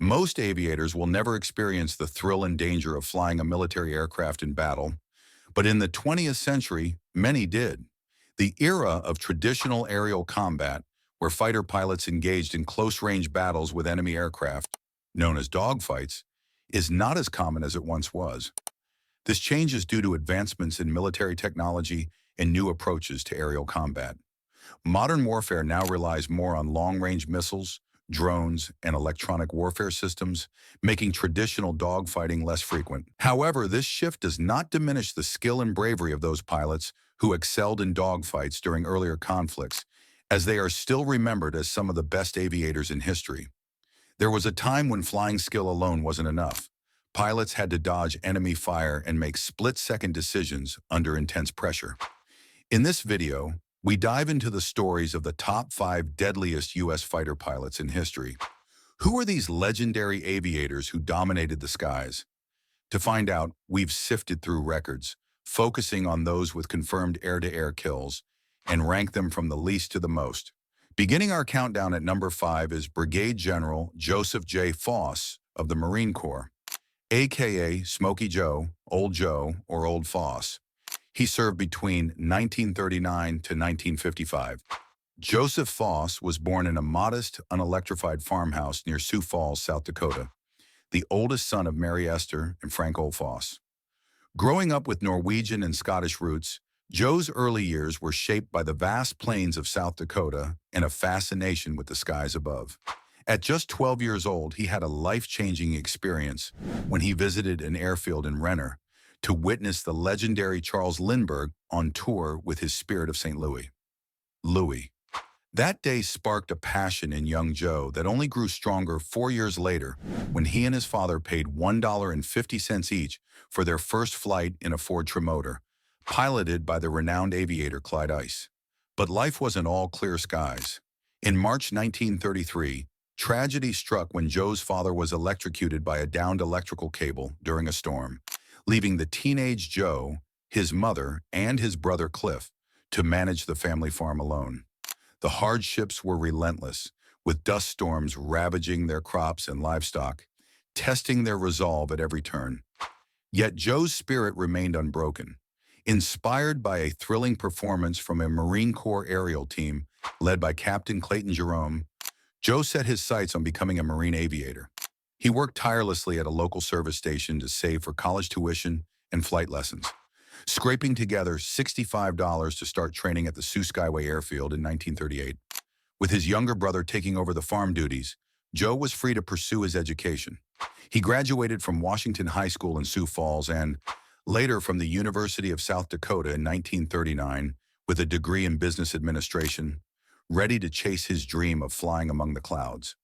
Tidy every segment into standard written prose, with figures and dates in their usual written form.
Most aviators will never experience the thrill and danger of flying a military aircraft in battle, but in the 20th century, many did. The era of traditional aerial combat, where fighter pilots engaged in close-range battles with enemy aircraft, known as dogfights, is not as common as it once was. This change is due to advancements in military technology and new approaches to aerial combat. Modern warfare now relies more on long-range missiles, drones, and electronic warfare systems, making traditional dogfighting less frequent. However, this shift does not diminish the skill and bravery of those pilots who excelled in dogfights during earlier conflicts, as they are still remembered as some of the best aviators in history. There was a time when flying skill alone wasn't enough. Pilots had to dodge enemy fire and make split-second decisions under intense pressure. In this video, we dive into the stories of the top 5 deadliest U.S. fighter pilots in history. Who are these legendary aviators who dominated the skies? To find out, we've sifted through records, focusing on those with confirmed air-to-air kills, and ranked them from the least to the most. Beginning our countdown at number 5 is Brigadier General Joseph J. Foss of the Marine Corps, aka Smokey Joe, or Old Foss. He served between 1939 to 1955. Joseph Foss was born in a modest, unelectrified farmhouse near Sioux Falls, South Dakota, the oldest son of Mary Esther and Frank Ole Foss. Growing up with Norwegian and Scottish roots, Joe's early years were shaped by the vast plains of South Dakota and a fascination with the skies above. At just 12 years old, he had a life-changing experience when he visited an airfield in Renner to witness the legendary Charles Lindbergh on tour with his Spirit of St. Louis. That day sparked a passion in young Joe that only grew stronger 4 years later when he and his father paid $1.50 each for their first flight in a Ford Trimotor, piloted by the renowned aviator Clyde Ice. But life wasn't all clear skies. In March 1933, tragedy struck when Joe's father was electrocuted by a downed electrical cable during a storm, leaving the teenage Joe, his mother, and his brother Cliff to manage the family farm alone. The hardships were relentless, with dust storms ravaging their crops and livestock, testing their resolve at every turn. Yet Joe's spirit remained unbroken. Inspired by a thrilling performance from a Marine Corps aerial team led by Captain Clayton Jerome, Joe set his sights on becoming a Marine aviator. He worked tirelessly at a local service station to save for college tuition and flight lessons, scraping together $65 to start training at the Sioux Skyway Airfield in 1938. With his younger brother taking over the farm duties, Joe was free to pursue his education. He graduated from Washington High School in Sioux Falls and, later from the University of South Dakota in 1939, with a degree in business administration, ready to chase his dream of flying among the clouds.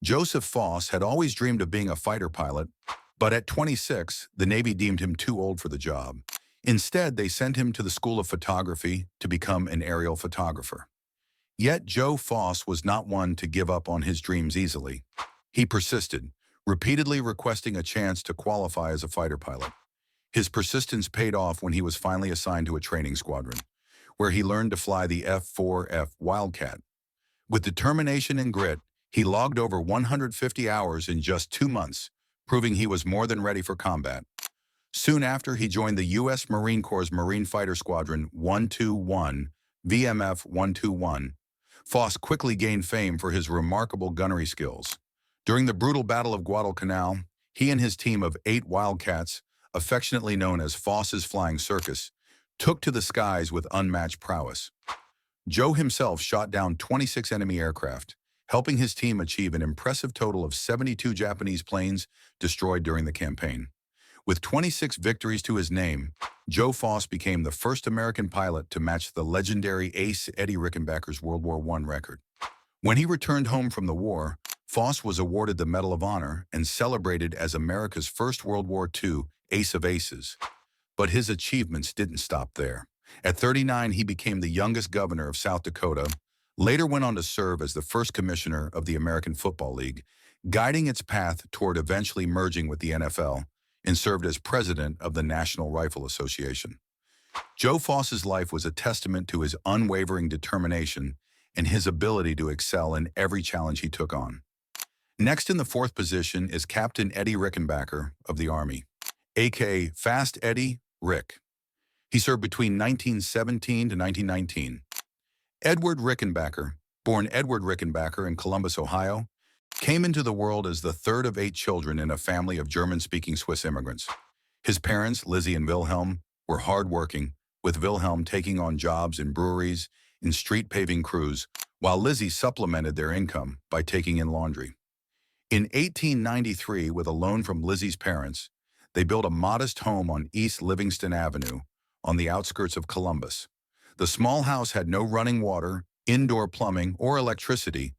Joseph Foss had always dreamed of being a fighter pilot, but at 26, the Navy deemed him too old for the job. Instead, they sent him to the School of Photography to become an aerial photographer. Yet Joe Foss was not one to give up on his dreams easily. He persisted, repeatedly requesting a chance to qualify as a fighter pilot. His persistence paid off when he was finally assigned to a training squadron, where he learned to fly the F-4F Wildcat. With determination and grit, he logged over 150 hours in just 2 months, proving he was more than ready for combat. Soon after, he joined the U.S. Marine Corps' Marine Fighter Squadron 121, VMF 121. Foss quickly gained fame for his remarkable gunnery skills. During the brutal Battle of Guadalcanal, he and his team of 8 Wildcats, affectionately known as Foss's Flying Circus, took to the skies with unmatched prowess. Joe himself shot down 26 enemy aircraft, helping his team achieve an impressive total of 72 Japanese planes destroyed during the campaign. With 26 victories to his name, Joe Foss became the first American pilot to match the legendary ace Eddie Rickenbacker's World War I record. When he returned home from the war, Foss was awarded the Medal of Honor and celebrated as America's first World War II Ace of Aces. But his achievements didn't stop there. At 39, he became the youngest governor of South Dakota, later went on to serve as the first commissioner of the American Football League, guiding its path toward eventually merging with the NFL, and served as president of the National Rifle Association. Joe Foss's life was a testament to his unwavering determination and his ability to excel in every challenge he took on. Next in the fourth position is Captain Eddie Rickenbacker of the Army, aka Fast Eddie Rick. He served between 1917 to 1919. Edward Rickenbacker, born Edward Rickenbacker in Columbus, Ohio, came into the world as the third of 8 children in a family of German-speaking Swiss immigrants. His parents, Lizzie and Wilhelm, were hardworking, with Wilhelm taking on jobs in breweries and street paving crews, while Lizzie supplemented their income by taking in laundry. In 1893, with a loan from Lizzie's parents, they built a modest home on East Livingston Avenue on the outskirts of Columbus. The small house had no running water, indoor plumbing, or electricity,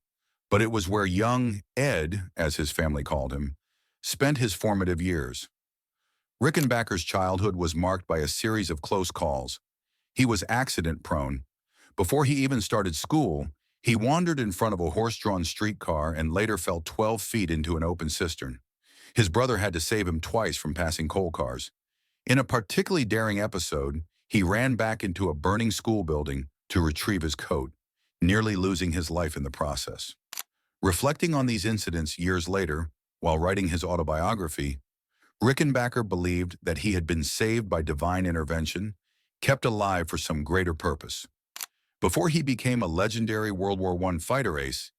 but it was where young Ed, as his family called him, spent his formative years. Rickenbacker's childhood was marked by a series of close calls. He was accident-prone. Before he even started school, he wandered in front of a horse-drawn streetcar and later fell 12 feet into an open cistern. His brother had to save him twice from passing coal cars. In a particularly daring episode, he ran back into a burning school building to retrieve his coat, nearly losing his life in the process. Reflecting on these incidents years later, while writing his autobiography, Rickenbacker believed that he had been saved by divine intervention, kept alive for some greater purpose. Before he became a legendary World War I fighter ace,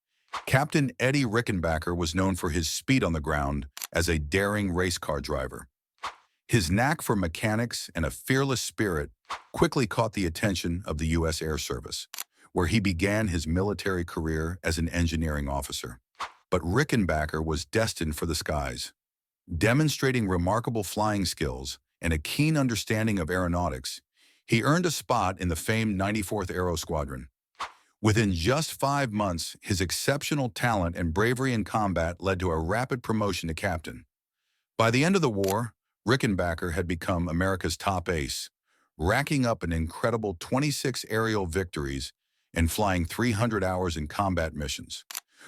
Captain Eddie Rickenbacker was known for his speed on the ground as a daring race car driver. His knack for mechanics and a fearless spirit quickly caught the attention of the U.S. Air Service, where he began his military career as an engineering officer. But Rickenbacker was destined for the skies. Demonstrating remarkable flying skills and a keen understanding of aeronautics, he earned a spot in the famed 94th Aero Squadron. Within just 5 months, his exceptional talent and bravery in combat led to a rapid promotion to captain. By the end of the war, Rickenbacker had become America's top ace, racking up an incredible 26 aerial victories and flying 300 hours in combat missions.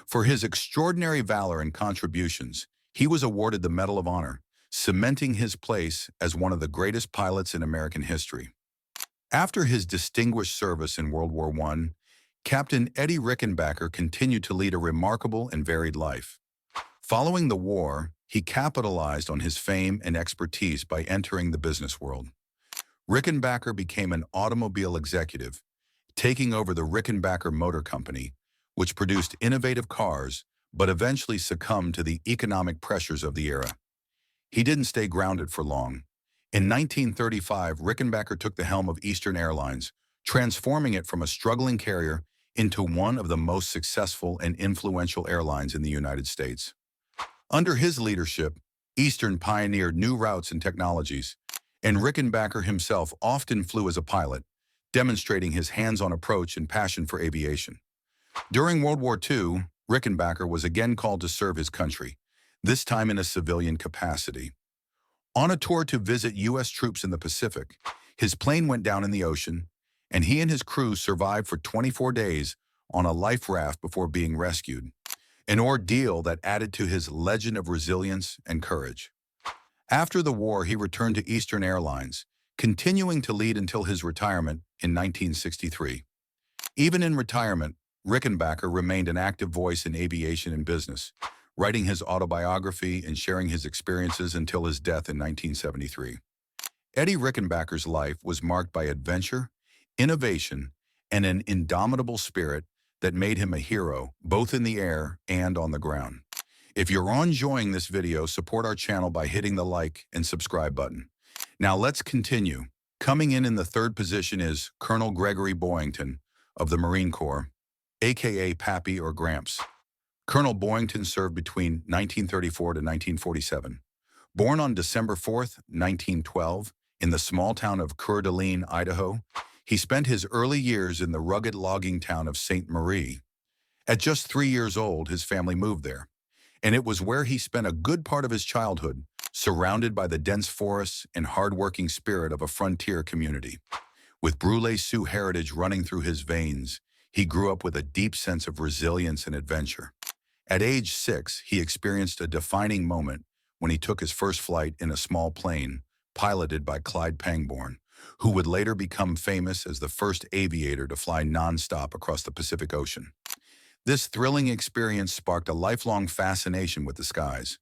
For his extraordinary valor and contributions, he was awarded the Medal of Honor, cementing his place as one of the greatest pilots in American history. After his distinguished service in World War I, Captain Eddie Rickenbacker continued to lead a remarkable and varied life. Following the war, he capitalized on his fame and expertise by entering the business world. Rickenbacker became an automobile executive, taking over the Rickenbacker Motor Company, which produced innovative cars but eventually succumbed to the economic pressures of the era. He didn't stay grounded for long. In 1935, Rickenbacker took the helm of Eastern Airlines, transforming it from a struggling carrier into one of the most successful and influential airlines in the United States. Under his leadership, Eastern pioneered new routes and technologies, and Rickenbacker himself often flew as a pilot, demonstrating his hands-on approach and passion for aviation. During World War II, Rickenbacker was again called to serve his country, this time in a civilian capacity. On a tour to visit U.S. troops in the Pacific, his plane went down in the ocean, and he and his crew survived for 24 days on a life raft before being rescued, an ordeal that added to his legend of resilience and courage. After the war, he returned to Eastern Airlines, continuing to lead until his retirement in 1963. Even in retirement, Rickenbacker remained an active voice in aviation and business, writing his autobiography and sharing his experiences until his death in 1973. Eddie Rickenbacker's life was marked by adventure, innovation, and an indomitable spirit that made him a hero, both in the air and on the ground. If you're enjoying this video, support our channel by hitting the like and subscribe button. Now let's continue. Coming in the third position is Colonel Gregory Boyington of the Marine Corps, aka Pappy or Gramps. Colonel Boyington served between 1934 to 1947. Born on December 4, 1912, in the small town of Coeur d'Alene, Idaho, he spent his early years in the rugged logging town of Ste. Marie. At just 3 years old, his family moved there, and it was where he spent a good part of his childhood, surrounded by the dense forests and hard-working spirit of a frontier community. With Brule Sioux heritage running through his veins, he grew up with a deep sense of resilience and adventure. At age 6, he experienced a defining moment when he took his first flight in a small plane piloted by Clyde Pangborn, who would later become famous as the first aviator to fly nonstop across the Pacific Ocean. This thrilling experience sparked a lifelong fascination with the skies.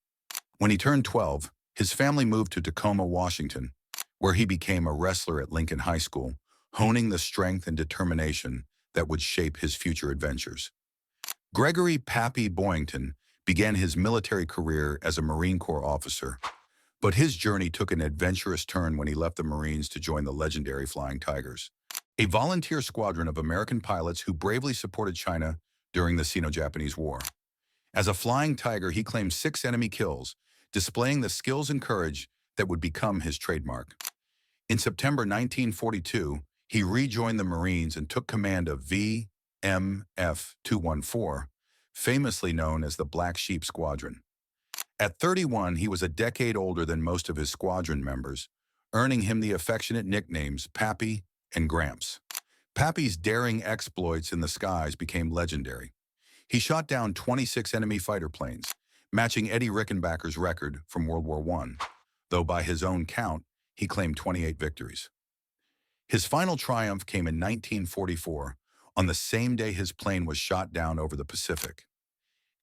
When he turned 12, his family moved to Tacoma, Washington, where he became a wrestler at Lincoln High School, honing the strength and determination that would shape his future adventures. Gregory "Pappy" Boyington began his military career as a Marine Corps officer, but his journey took an adventurous turn when he left the Marines to join the legendary Flying Tigers, a volunteer squadron of American pilots who bravely supported China during the Sino-Japanese War. As a Flying Tiger, he claimed 6 enemy kills, displaying the skills and courage that would become his trademark. In September 1942, he rejoined the Marines and took command of VMF 214, famously known as the Black Sheep Squadron. At 31, he was a decade older than most of his squadron members, earning him the affectionate nicknames Pappy and Gramps. Pappy's daring exploits in the skies became legendary. He shot down 26 enemy fighter planes, matching Eddie Rickenbacker's record from World War I, though by his own count, he claimed 28 victories. His final triumph came in 1944, on the same day his plane was shot down over the Pacific.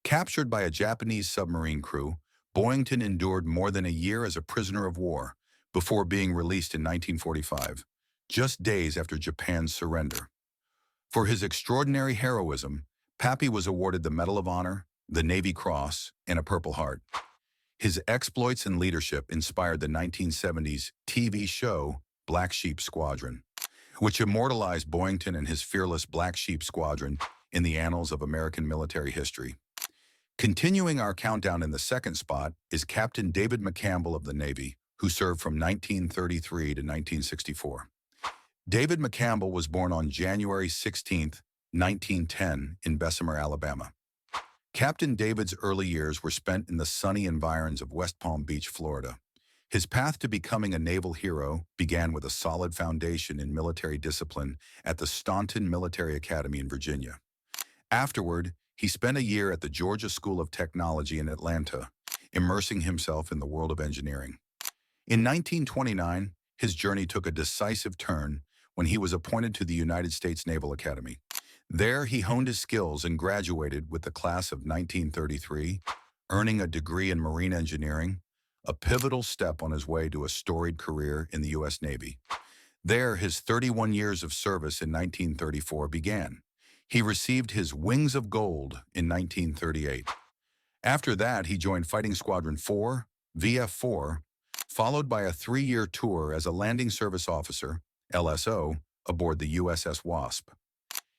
Captured by a Japanese submarine crew, Boyington endured more than a year as a prisoner of war before being released in 1945, just days after Japan's surrender. For his extraordinary heroism, Pappy was awarded the Medal of Honor, the Navy Cross, and a Purple Heart. His exploits and leadership inspired the 1970s TV show Black Sheep Squadron, which immortalized Boyington and his fearless Black Sheep Squadron in the annals of American military history. Continuing our countdown, in the second spot is Captain David McCampbell of the Navy, who served from 1933 to 1964. David McCampbell was born on January 16, 1910, in Bessemer, Alabama. Captain David's early years were spent in the sunny environs of West Palm Beach, Florida. His path to becoming a naval hero began with a solid foundation in military discipline at the Staunton Military Academy in Virginia. Afterward, he spent a year at the Georgia School of Technology in Atlanta, immersing himself in the world of engineering. In 1929, his journey took a decisive turn when he was appointed to the United States Naval Academy. There, he honed his skills and graduated with the class of 1933, earning a degree in marine engineering, a pivotal step on his way to a storied career in the U.S. Navy. There, his 31 years of service in 1934 began. He received his Wings of Gold in 1938. After that, he joined Fighting Squadron 4, VF4, followed by a 3-year tour as a landing service officer, LSO, aboard the USS Wasp.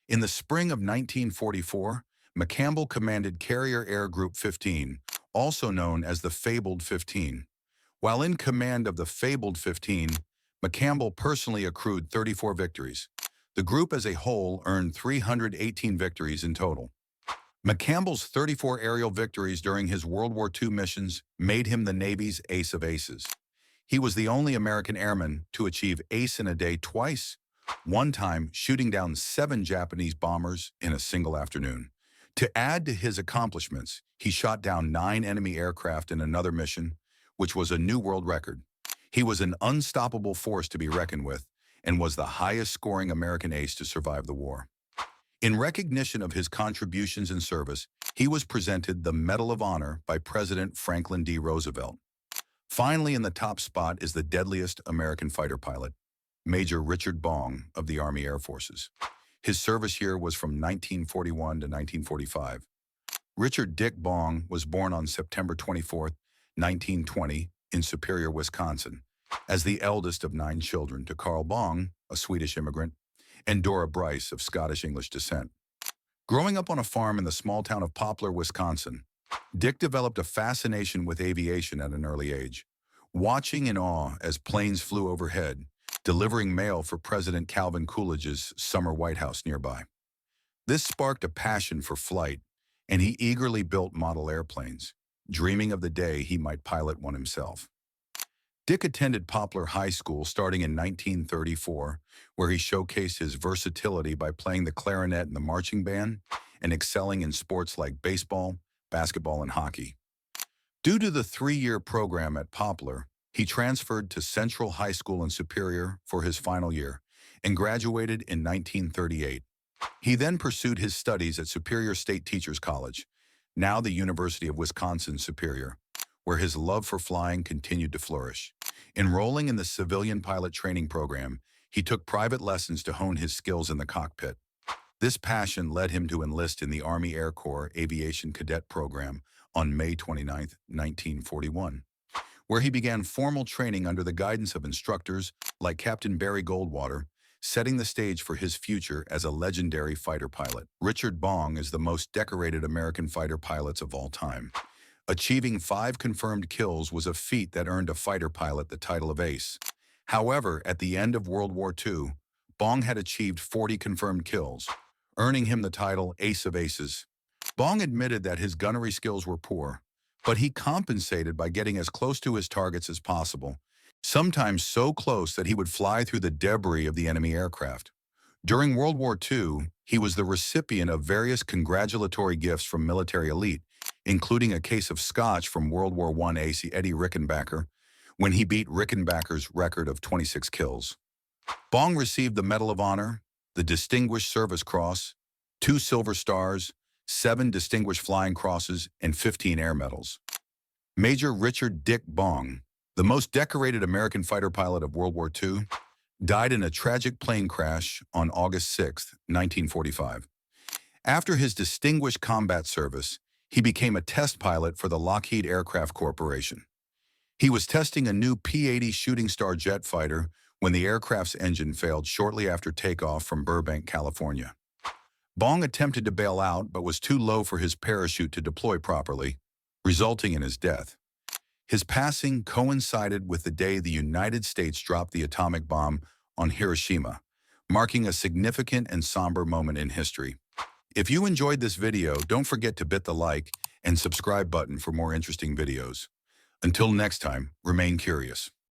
In the spring of 1944, McCampbell commanded Carrier Air Group 15, also known as the Fabled 15. While in command of the Fabled 15, McCampbell personally accrued 34 victories. The group as a whole earned 318 victories in total. McCampbell's 34 aerial victories during his World War II missions made him the Navy's ace of aces. He was the only American airman to achieve ace in a day twice, one time shooting down 7 Japanese bombers in a single afternoon. To add to his accomplishments, he shot down 9 enemy aircraft in another mission, which was a new world record. He was an unstoppable force to be reckoned with, and was the highest-scoring American ace to survive the war. In recognition of his contributions and service, he was presented the Medal of Honor by President Franklin D. Roosevelt. Finally, in the top spot is the deadliest American fighter pilot, Major Richard Bong of the Army Air Forces. His service year was from 1941 to 1945. Richard Dick Bong was born on September 24, 1920, in Superior, Wisconsin, as the eldest of 9 children to Carl Bong, a Swedish immigrant, and Dora Bryce of Scottish-English descent. Growing up on a farm in the small town of Poplar, Wisconsin, Dick developed a fascination with aviation at an early age, watching in awe as planes flew overhead, delivering mail for President Calvin Coolidge's summer White House nearby. This sparked a passion for flight, and he eagerly built model airplanes, dreaming of the day he might pilot one himself. Dick attended Poplar High School starting in 1934, where he showcased his versatility by playing the clarinet in the marching band and excelling in sports like baseball, basketball, and hockey. Due to the 3-year program at Poplar, he transferred to Central High School in Superior for his final year and graduated in 1938. He then pursued his studies at Superior State Teachers College, now the University of Wisconsin-Superior, where his love for flying continued to flourish. Enrolling in the civilian pilot training program, he took private lessons to hone his skills in the cockpit. This passion led him to enlist in the Army Air Corps Aviation Cadet Program on May 29, 1941, where he began formal training under the guidance of instructors like Captain Barry Goldwater, setting the stage for his future as a legendary fighter pilot. Richard Bong is the most decorated American fighter pilots of all time. Achieving 5 confirmed kills was a feat that earned a fighter pilot the title of ace. However, at the end of World War II, Bong had achieved 40 confirmed kills, earning him the title Ace of Aces. Bong admitted that his gunnery skills were poor, but he compensated by getting as close to his targets as possible, sometimes so close that he would fly through the debris of the enemy aircraft. During World War II, he was the recipient of various congratulatory gifts from military elite, including a case of scotch from World War I ace Eddie Rickenbacker, when he beat Rickenbacker's record of 26 kills. Bong received the Medal of Honor, the Distinguished Service Cross, 2 Silver Stars, 7 Distinguished Flying Crosses, and 15 Air Medals. Major Richard Dick Bong, the most decorated American fighter pilot of World War II, died in a tragic plane crash on August 6, 1945. After his distinguished combat service, he became a test pilot for the Lockheed Aircraft Corporation. He was testing a new P-80 Shooting Star jet fighter when the aircraft's engine failed shortly after takeoff from Burbank, California. Bong attempted to bail out but was too low for his parachute to deploy properly, resulting in his death. His passing coincided with the day the United States dropped the atomic bomb on Hiroshima, marking a significant and somber moment in history. If you enjoyed this video, don't forget to hit the like and subscribe button for more interesting videos. Until next time, remain curious.